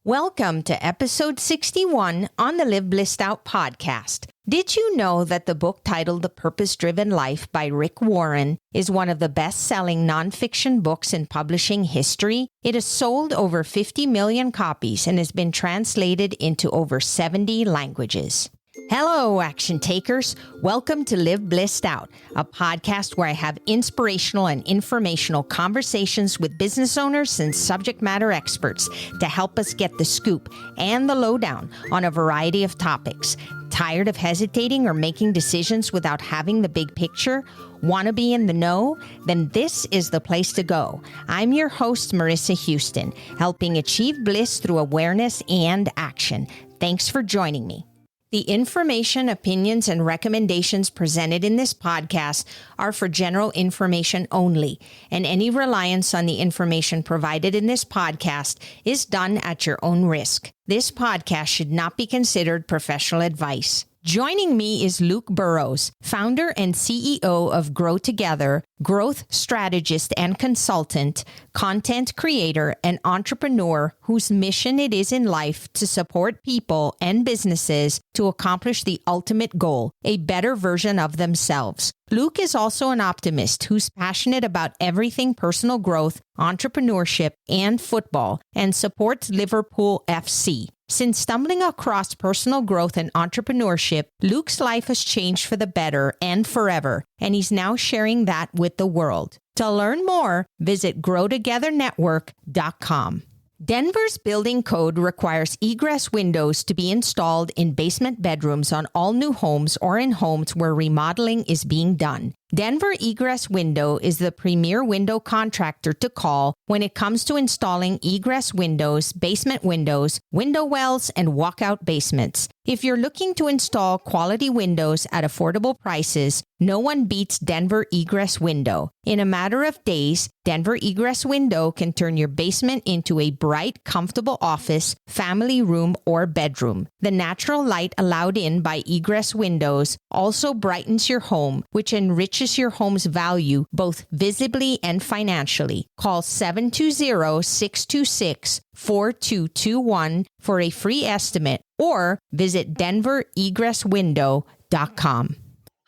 Welcome to episode 61 on the Live Blissed Out podcast. Did you know that the book titled The Purpose-Driven Life by Rick Warren is one of the best-selling nonfiction books in publishing history? It has sold over 50 million copies and has been translated into over 70 languages. Hello, action takers. Welcome to Live Blissed Out, a podcast where I have inspirational and informational conversations with business owners and subject matter experts to help us get the scoop and the lowdown on a variety of topics. Tired of hesitating or making decisions without having the big picture? Want to be in the know? Then this is the place to go. I'm your host, Marissa Houston, helping achieve bliss through awareness and action. Thanks for joining me. The information, opinions, and recommendations presented in this podcast are for general information only, and any reliance on the information provided in this podcast is done at your own risk. This podcast should not be considered professional advice. Joining me is Luke Burrows, founder and CEO of Grow2Gether, growth strategist and consultant, content creator, and entrepreneur whose mission it is in life to support people and businesses to accomplish the ultimate goal, a better version of themselves. Luke is also an optimist who's passionate about everything personal growth, entrepreneurship, and football, and supports Liverpool FC. Since stumbling across personal growth and entrepreneurship, Luke's life has changed for the better and forever, and he's now sharing that with the world. To learn more, visit Grow2GetherNetwork.com. Denver's building code requires egress windows to be installed in basement bedrooms on all new homes or in homes where remodeling is being done. Denver Egress Window is the premier window contractor to call when it comes to installing egress windows, basement windows, window wells, and walkout basements. If you're looking to install quality windows at affordable prices, no one beats Denver Egress Window. In a matter of days, Denver Egress Window can turn your basement into a bright, comfortable office, family room, or bedroom. The natural light allowed in by egress windows also brightens your home, which enriches your home's value both visibly and financially. Call 720-626-4221 for a free estimate or visit denveregresswindow.com.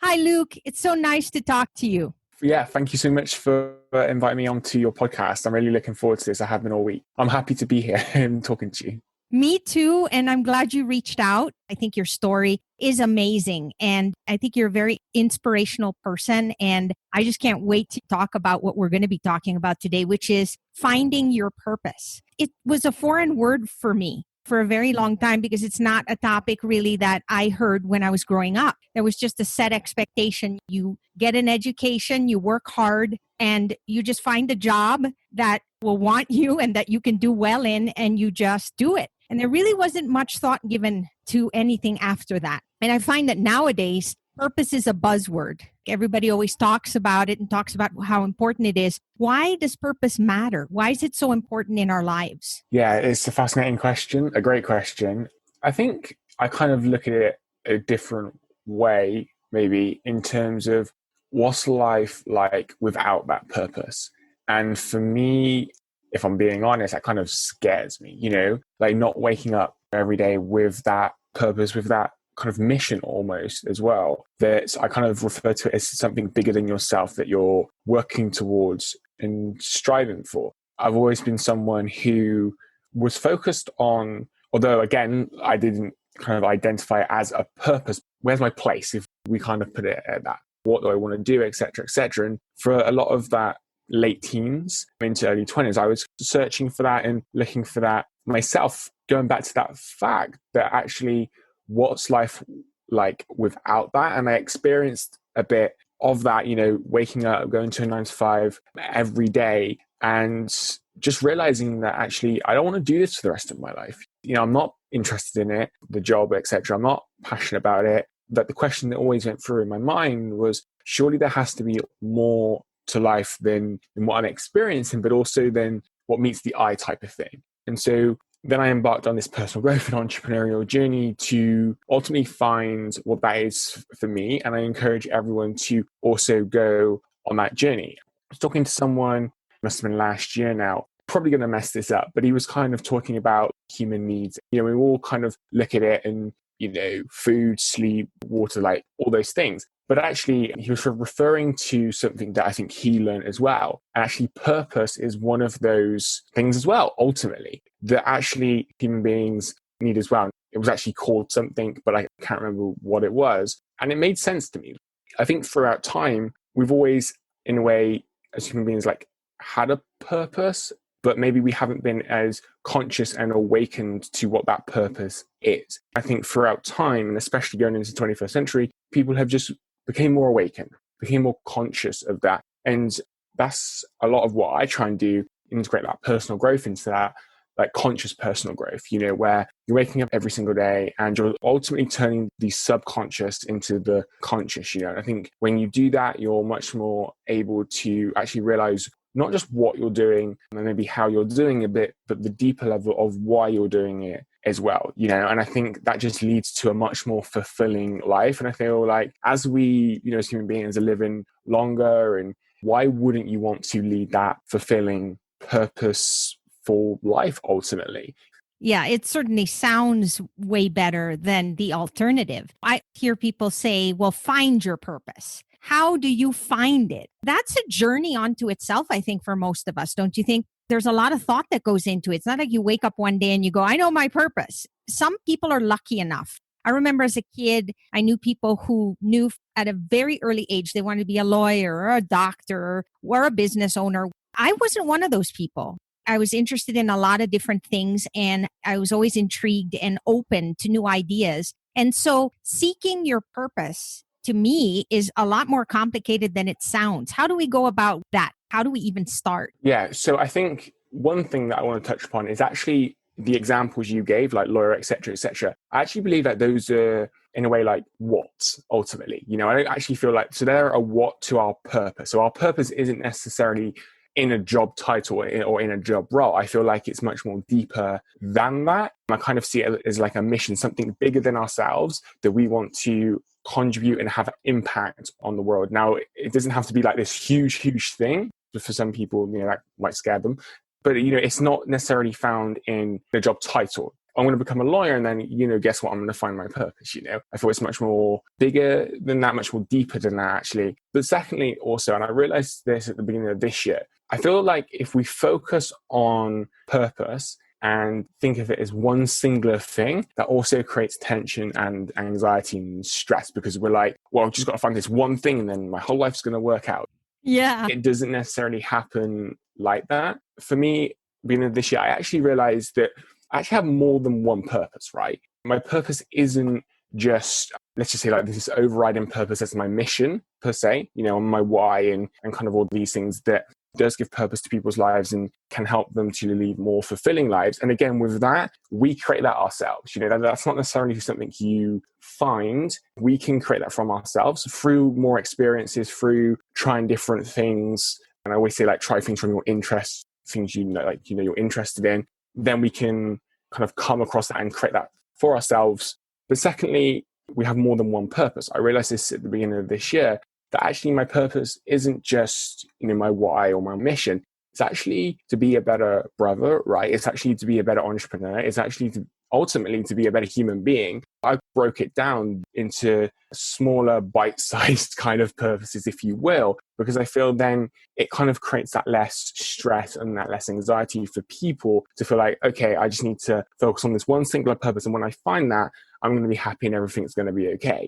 Hi, Luke. It's so nice to talk to you. Yeah, thank you so much for inviting me onto your podcast. I'm really looking forward to this. I have been all week. I'm happy to be here and talking to you. Me too. And I'm glad you reached out. I think your story is amazing. And I think you're a very inspirational person. And I just can't wait to talk about what we're going to be talking about today, which is finding your purpose. It was a foreign word for me for a very long time because it's not a topic really that I heard when I was growing up. There was just a set expectation. You get an education, you work hard, and you just find a job that will want you and that you can do well in, and you just do it. And there really wasn't much thought given to anything after that. And I find that nowadays, purpose is a buzzword. Everybody always talks about it and talks about how important it is. Why does purpose matter? Why is it so important in our lives? Yeah, it's a fascinating question, a great question. I think I kind of look at it a different way, maybe in terms of what's life like without that purpose. And for me, if I'm being honest, that kind of scares me, like not waking up every day with that purpose, with that kind of mission almost as well, that I kind of refer to it as something bigger than yourself that you're working towards and striving for. I've always been someone who was focused on, although again, I didn't kind of identify it as a purpose. Where's my place? If we kind of put it at that, what do I want to do, et cetera, et cetera. And for a lot of that late teens into early 20s, I was searching for that and looking for that myself, going back to that fact that actually what's life like without that? And I experienced a bit of that, waking up, going to a 9 to 5 every day and just realizing that actually I don't want to do this for the rest of my life. I'm not interested in it, the job, etc. I'm not passionate about it. But the question that always went through in my mind was, surely there has to be more to life than what I'm experiencing, but also than what meets the eye type of thing. And so then I embarked on this personal growth and entrepreneurial journey to ultimately find what that is for me. And I encourage everyone to also go on that journey. I was talking to someone, must have been last year now, probably going to mess this up, but he was kind of talking about human needs. We all kind of look at it and, food, sleep, water, like all those things. But actually, he was referring to something that I think he learned as well. And actually, purpose is one of those things as well, ultimately, that actually human beings need as well. It was actually called something, but I can't remember what it was. And it made sense to me. I think throughout time, we've always, in a way, as human beings, like had a purpose, but maybe we haven't been as conscious and awakened to what that purpose is. I think throughout time, and especially going into the 21st century, people have just became more awakened, became more conscious of that. And that's a lot of what I try and do, integrate that personal growth into that, like conscious personal growth, where you're waking up every single day and you're ultimately turning the subconscious into the conscious, I think when you do that, you're much more able to actually realize not just what you're doing and maybe how you're doing a bit, but the deeper level of why you're doing it as well, and I think that just leads to a much more fulfilling life. And I feel like as we, as human beings are living longer, and why wouldn't you want to lead that fulfilling purposeful life ultimately? Yeah, it certainly sounds way better than the alternative. I hear people say, well, find your purpose. How do you find it? That's a journey unto itself, I think, for most of us, don't you think? There's a lot of thought that goes into it. It's not like you wake up one day and you go, I know my purpose. Some people are lucky enough. I remember as a kid, I knew people who knew at a very early age they wanted to be a lawyer or a doctor or a business owner. I wasn't one of those people. I was interested in a lot of different things, and I was always intrigued and open to new ideas. And so seeking your purpose to me is a lot more complicated than it sounds. How do we go about that? How do we even start? Yeah, so I think one thing that I want to touch upon is actually the examples you gave, like lawyer, et cetera, et cetera. I actually believe that those are, in a way, like what, ultimately. I don't actually feel like, so they're a what to our purpose. So our purpose isn't necessarily in a job title or in a job role. I feel like it's much more deeper than that. I kind of see it as like a mission, something bigger than ourselves that we want to contribute and have an impact on the world. Now, it doesn't have to be like this huge thing. For some people, that might scare them. But, it's not necessarily found in a job title. I'm going to become a lawyer and then, guess what? I'm going to find my purpose, I feel it's much more bigger than that, much more deeper than that, actually. But secondly, also, and I realized this at the beginning of this year, I feel like if we focus on purpose and think of it as one singular thing, that also creates tension and anxiety and stress, because we're like, well, I've just got to find this one thing and then my whole life's going to work out. Yeah. It doesn't necessarily happen like that. For me, beginning of this year, I actually realized that I actually have more than one purpose, right? My purpose isn't just, let's just say like this overriding purpose as my mission per se, my why and kind of all these things that does give purpose to people's lives and can help them to lead more fulfilling lives. And again, with that, we create that ourselves. That's not necessarily something you find. We can create that from ourselves through more experiences, through trying different things. And I always say, like, try things from your interests, things you're interested in. Then we can kind of come across that and create that for ourselves. But secondly, we have more than one purpose. I realized this at the beginning of this year, that actually my purpose isn't just, my why or my mission. It's actually to be a better brother, right? It's actually to be a better entrepreneur. It's actually ultimately to be a better human being. I broke it down into smaller, bite-sized kind of purposes, if you will, because I feel then it kind of creates that less stress and that less anxiety for people to feel like, okay, I just need to focus on this one singular purpose. And when I find that, I'm going to be happy and everything's going to be okay.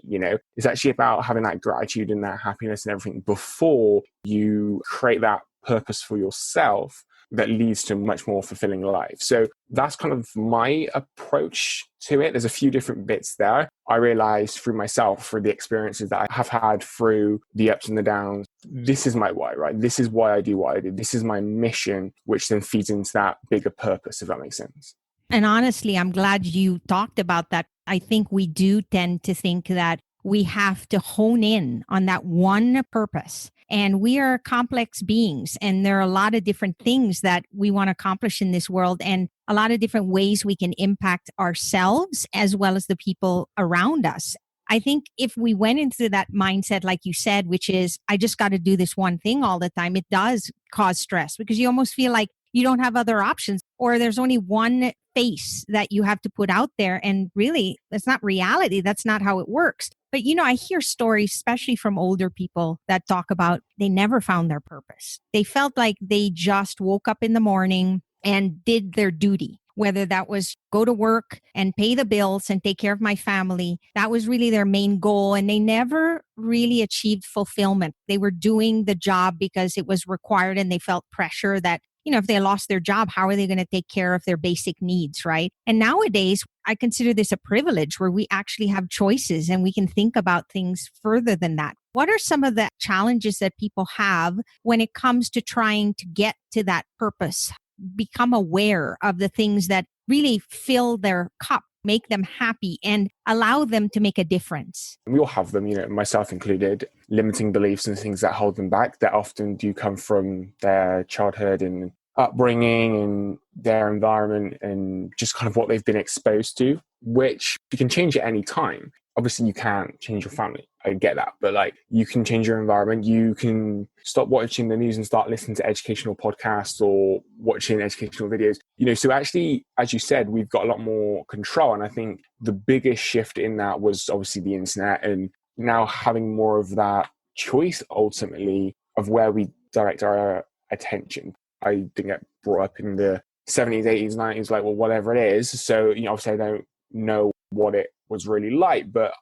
It's actually about having that gratitude and that happiness and everything before you create that purpose for yourself that leads to a much more fulfilling life. So that's kind of my approach to it. There's a few different bits there. I realized through myself, through the experiences that I have had through the ups and the downs, this is my why, right? This is why I do what I do. This is my mission, which then feeds into that bigger purpose, if that makes sense. And honestly, I'm glad you talked about that. I think we do tend to think that we have to hone in on that one purpose. And we are complex beings, and there are a lot of different things that we want to accomplish in this world, and a lot of different ways we can impact ourselves as well as the people around us. I think if we went into that mindset, like you said, which is, I just got to do this one thing all the time, it does cause stress, because you almost feel like you don't have other options, or there's only one face that you have to put out there. And really, that's not reality. That's not how it works. But, I hear stories, especially from older people, that talk about they never found their purpose. They felt like they just woke up in the morning and did their duty, whether that was go to work and pay the bills and take care of my family. That was really their main goal. And they never really achieved fulfillment. They were doing the job because it was required, and they felt pressure that, if they lost their job, how are they going to take care of their basic needs, right? And nowadays, I consider this a privilege where we actually have choices and we can think about things further than that. What are some of the challenges that people have when it comes to trying to get to that purpose? Become aware of the things that really fill their cup, make them happy, and allow them to make a difference. We all have them, myself included, limiting beliefs and things that hold them back that often do come from their childhood and upbringing and their environment and just kind of what they've been exposed to, which you can change at any time. Obviously, you can't change your family. I get that. But you can change your environment. You can stop watching the news and start listening to educational podcasts or watching educational videos. So actually, as you said, we've got a lot more control. And I think the biggest shift in that was obviously the internet, and now having more of that choice ultimately of where we direct our attention. I didn't get brought up in the 70s, 80s, 90s, whatever it is. So, obviously I don't know what it was really like, but,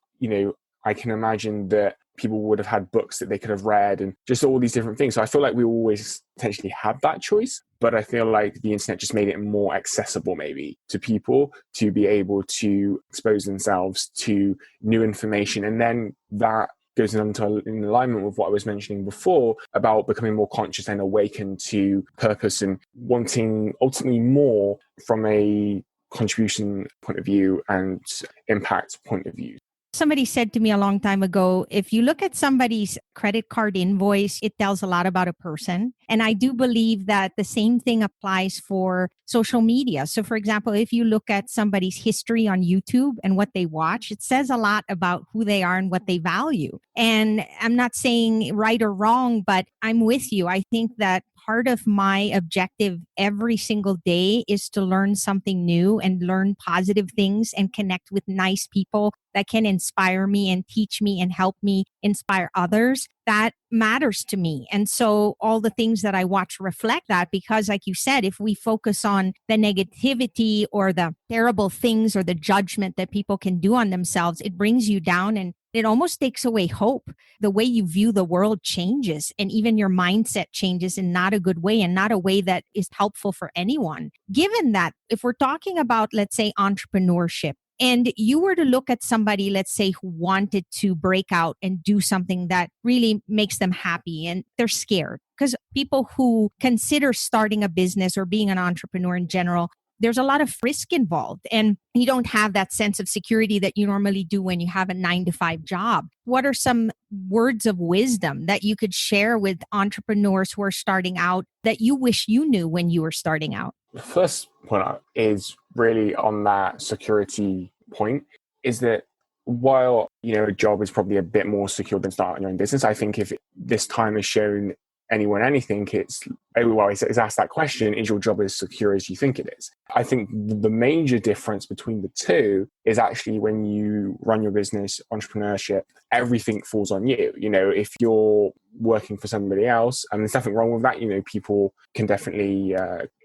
I can imagine that people would have had books that they could have read and just all these different things. So I feel like we always potentially had that choice, but I feel like the internet just made it more accessible maybe to people to be able to expose themselves to new information. And then that goes in alignment with what I was mentioning before about becoming more conscious and awakened to purpose and wanting ultimately more from a contribution point of view and impact point of view. Somebody said to me a long time ago, if you look at somebody's credit card invoice, it tells a lot about a person. And I do believe that the same thing applies for social media. So for example, if you look at somebody's history on YouTube and what they watch, it says a lot about who they are and what they value. And I'm not saying right or wrong, but I'm with you. I think that part of my objective every single day is to learn something new and learn positive things and connect with nice people that can inspire me and teach me and help me inspire others. That matters to me. And so all the things that I watch reflect that, because like you said, if we focus on the negativity or the terrible things or the judgment that people can do on themselves, it brings you down and it almost takes away hope. The way you view the world changes, and even your mindset changes in not a good way and not a way that is helpful for anyone. Given that, if we're talking about, let's say, entrepreneurship, and you were to look at somebody, let's say, who wanted to break out and do something that really makes them happy and they're scared, because people who consider starting a business or being an entrepreneur in general, there's a lot of risk involved and you don't have that sense of security that you normally do when you have a 9-to-5 job. What are some words of wisdom that you could share with entrepreneurs who are starting out that you wish you knew when you were starting out? The first point is really on that security point, is that while, a job is probably a bit more secure than starting your own business, I think if this time has shown anyone anything, it's asked that question, is your job as secure as you think it is? I think the major difference between the two is actually when you run your business, entrepreneurship, everything falls on you. If you're working for somebody else, and there's nothing wrong with that, people can definitely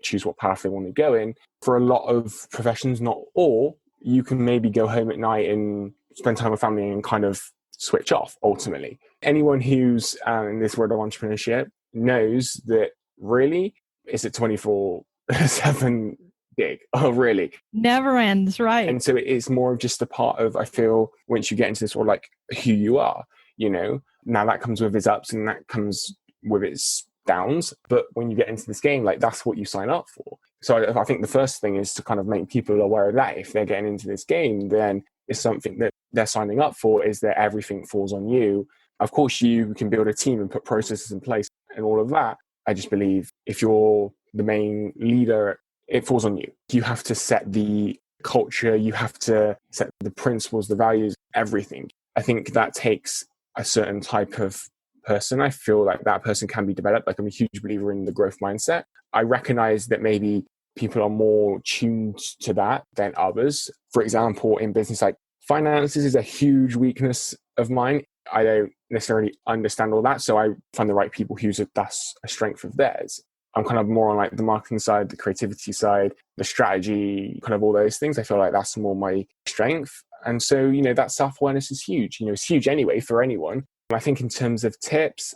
choose what path they want to go in. For a lot of professions, not all, you can maybe go home at night and spend time with family and kind of switch off ultimately. Anyone who's in this world of entrepreneurship knows that really it's a 24/7 gig. Oh, really? Never ends, right? And so it's more of just a part of, I feel, once you get into this, or like who you are, now that comes with its ups and that comes with its downs. But when you get into this game, that's what you sign up for. So I think the first thing is to kind of make people aware of that. If they're getting into this game, then it's something that they're signing up for, is that everything falls on you. Of course, you can build a team and put processes in place and all of that. I just believe if you're the main leader, it falls on you. You have to set the culture, you have to set the principles, the values, everything. I think that takes a certain type of person. I feel like that person can be developed. Like I'm a huge believer in the growth mindset. I recognize that maybe people are more tuned to that than others. For example, in business, like finances is a huge weakness of mine. I don't necessarily understand all that. So I find the right people who's that's a strength of theirs. I'm kind of more on like the marketing side, the creativity side, the strategy, kind of all those things. I feel like that's more my strength. And so, that self-awareness is huge. It's huge anyway for anyone. I think in terms of tips,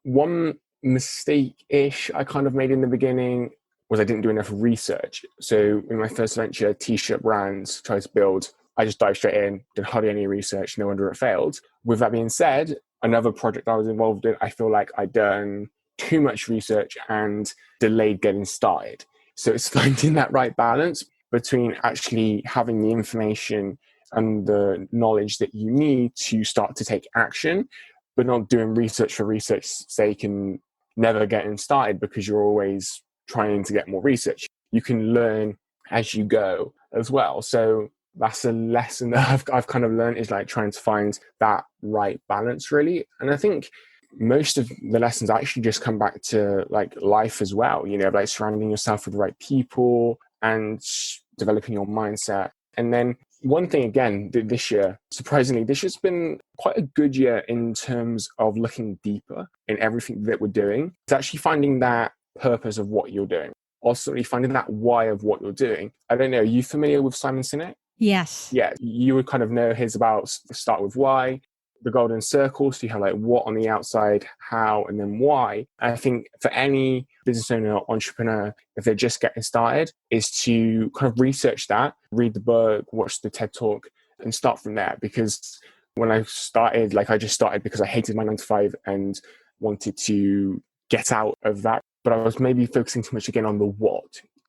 one mistake-ish I kind of made in the beginning was I didn't do enough research. So in my first venture, t-shirt brands, tried to build, I just dived straight in, did hardly any research, no wonder it failed. With that being said, another project I was involved in, I feel like I'd done too much research and delayed getting started. So it's finding that right balance between actually having the information and the knowledge that you need to start to take action, but not doing research for research's sake and never getting started because you're always trying to get more research. You can learn as you go as well. So that's a lesson that I've kind of learned, is like trying to find that right balance really. And I think most of the lessons actually just come back to like life as well, like surrounding yourself with the right people and developing your mindset. And then one thing again, this year, surprisingly, this year's been quite a good year in terms of looking deeper in everything that we're doing. It's actually finding that purpose of what you're doing. Also finding that why of what you're doing. I don't know, are you familiar with Simon Sinek? Yes. Yeah, you would kind of know his about start with why, the golden circle. So you have like what on the outside, how, and then why. And I think for any business owner or entrepreneur, if they're just getting started, is to kind of research that, read the book, watch the TED Talk, and start from there. Because when I started, I just started because I hated my 9 to 5 and wanted to get out of that. But I was maybe focusing too much again on the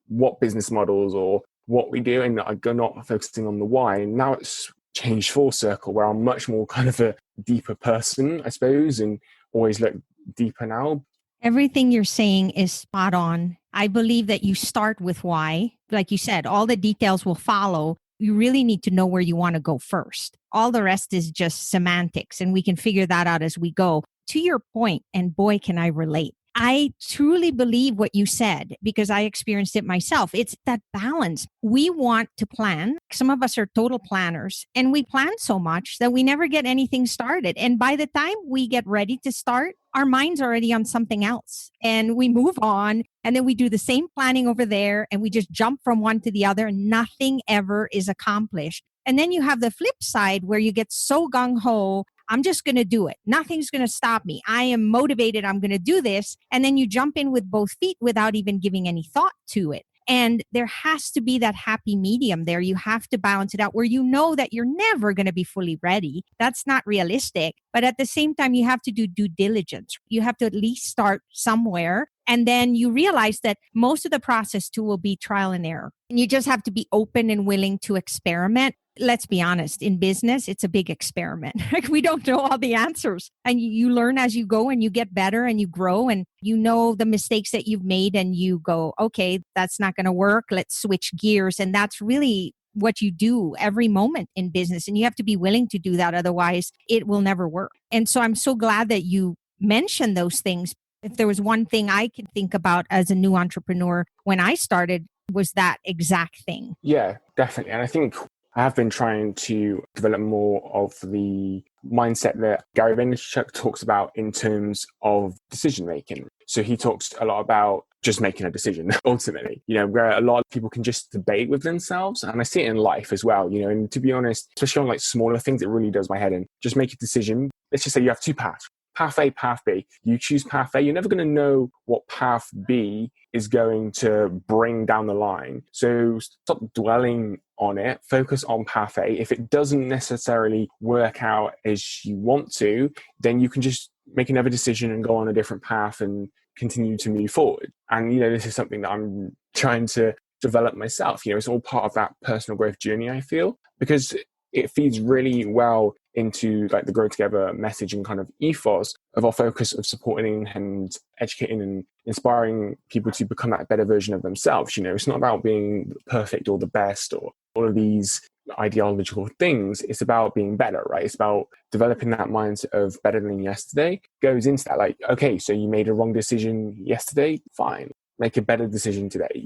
what business models or what we do, and I'm not focusing on the why. And now it's changed full circle where I'm much more kind of a deeper person, I suppose, and always look deeper now. Everything you're saying is spot on. I believe that you start with why. Like you said, all the details will follow. You really need to know where you want to go first. All the rest is just semantics, and we can figure that out as we go. To your point, and boy, can I relate. I truly believe what you said because I experienced it myself. It's that balance. We want to plan. Some of us are total planners, and we plan so much that we never get anything started. And by the time we get ready to start, our mind's already on something else, and we move on, and then we do the same planning over there, and we just jump from one to the other, and nothing ever is accomplished. And then you have the flip side where you get so gung-ho, I'm just going to do it. Nothing's going to stop me. I am motivated. I'm going to do this. And then you jump in with both feet without even giving any thought to it. And there has to be that happy medium there. You have to balance it out where you know that you're never going to be fully ready. That's not realistic. But at the same time, you have to do due diligence. You have to at least start somewhere. And then you realize that most of the process too will be trial and error. And you just have to be open and willing to experiment. Let's be honest, in business, it's a big experiment. We don't know all the answers. And you learn as you go, and you get better and you grow, and you know the mistakes that you've made, and you go, okay, that's not going to work. Let's switch gears. And that's really what you do every moment in business. And you have to be willing to do that. Otherwise, it will never work. And so I'm so glad that you mentioned those things. If there was one thing I could think about as a new entrepreneur when I started, was that exact thing. Yeah, definitely. And I think I have been trying to develop more of the mindset that Gary Vaynerchuk talks about in terms of decision making. So he talks a lot about just making a decision, ultimately, where a lot of people can just debate with themselves. And I see it in life as well, and to be honest, especially on smaller things, it really does my head in. Just make a decision. Let's just say you have two paths. Path A, path B. You choose path A, you're never going to know what path B is going to bring down the line. So stop dwelling on it, focus on path A. If it doesn't necessarily work out as you want to, then you can just make another decision and go on a different path and continue to move forward. And, this is something that I'm trying to develop myself. It's all part of that personal growth journey, I feel, because it feeds really well into the Grow Together message and kind of ethos of our focus of supporting and educating and inspiring people to become that better version of themselves. It's not about being perfect or the best or all of these ideological things. It's about being better, right? It's about developing that mindset of better than yesterday. Goes into that, like, okay, so you made a wrong decision yesterday, fine, make a better decision today,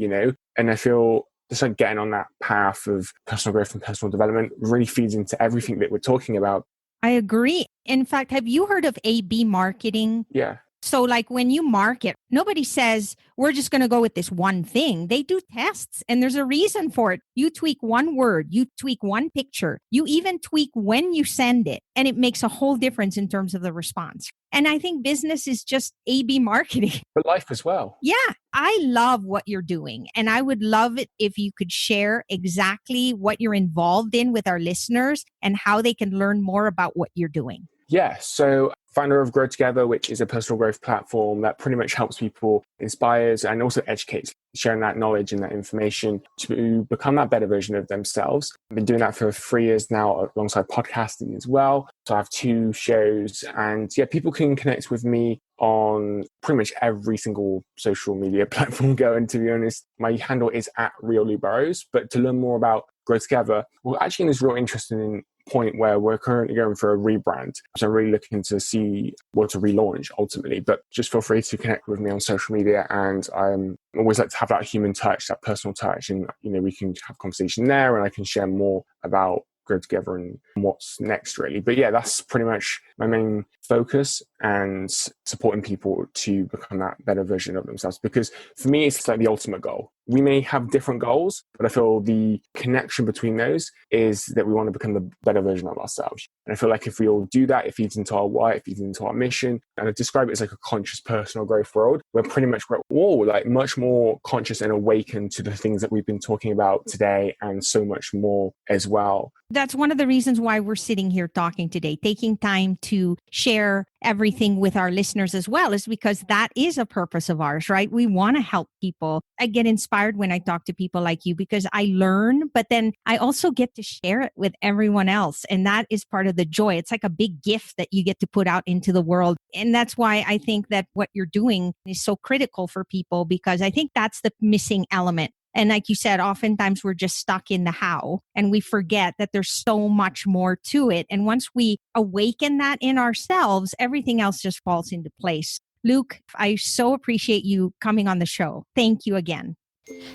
And I feel just like getting on that path of personal growth and personal development really feeds into everything that we're talking about. I agree. In fact, have you heard of A/B marketing? Yeah. So like when you market, nobody says, we're just going to go with this one thing. They do tests and there's a reason for it. You tweak one word, you tweak one picture, you even tweak when you send it, and it makes a whole difference in terms of the response. And I think business is just A/B marketing. But life as well. Yeah, I love what you're doing. And I would love it if you could share exactly what you're involved in with our listeners and how they can learn more about what you're doing. Yeah, so founder of Grow2Gether, which is a personal growth platform that pretty much helps people, inspires and also educates, sharing that knowledge and that information to become that better version of themselves. I've been doing that for 3 years now alongside podcasting as well. So I have 2 shows, and yeah, people can connect with me on pretty much every single social media platform going, to be honest. My handle is @Luke Burrows, but to learn more about Grow2Gether, we're actually in this real interesting point where we're currently going for a rebrand. So I'm really looking to see what to relaunch ultimately, but just feel free to connect with me on social media. And I'm always like to have that human touch, that personal touch, and we can have conversation there, and I can share more about Grow2Gether and what's next really. But yeah, that's pretty much my main focus, and supporting people to become that better version of themselves. Because for me, it's like the ultimate goal. We may have different goals, but I feel the connection between those is that we want to become the better version of ourselves. And I feel like if we all do that, it feeds into our why, it feeds into our mission. And I describe it as like a conscious personal growth world where pretty much we're all like much more conscious and awakened to the things that we've been talking about today, and so much more as well. That's one of the reasons why we're sitting here talking today, taking time to share everything with our listeners as well, is because that is a purpose of ours, right? We want to help people. I get inspired when I talk to people like you because I learn, but then I also get to share it with everyone else. And that is part of the joy. It's like a big gift that you get to put out into the world. And that's why I think that what you're doing is so critical for people, because I think that's the missing element. And like you said, oftentimes we're just stuck in the how, and we forget that there's so much more to it. And once we awaken that in ourselves, everything else just falls into place. Luke, I so appreciate you coming on the show. Thank you again.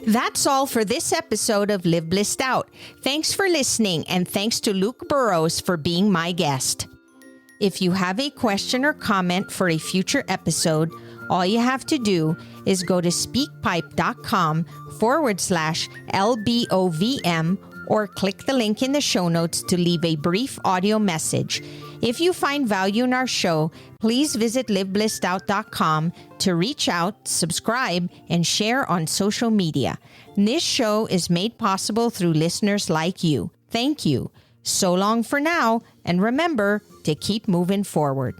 That's all for this episode of Live Blissed Out. Thanks for listening, and thanks to Luke Burrows for being my guest. If you have a question or comment for a future episode, all you have to do is go to speakpipe.com/LBOVM or click the link in the show notes to leave a brief audio message. If you find value in our show, please visit liveblessedout.com to reach out, subscribe, and share on social media. This show is made possible through listeners like you. Thank you. So long for now, and remember to keep moving forward.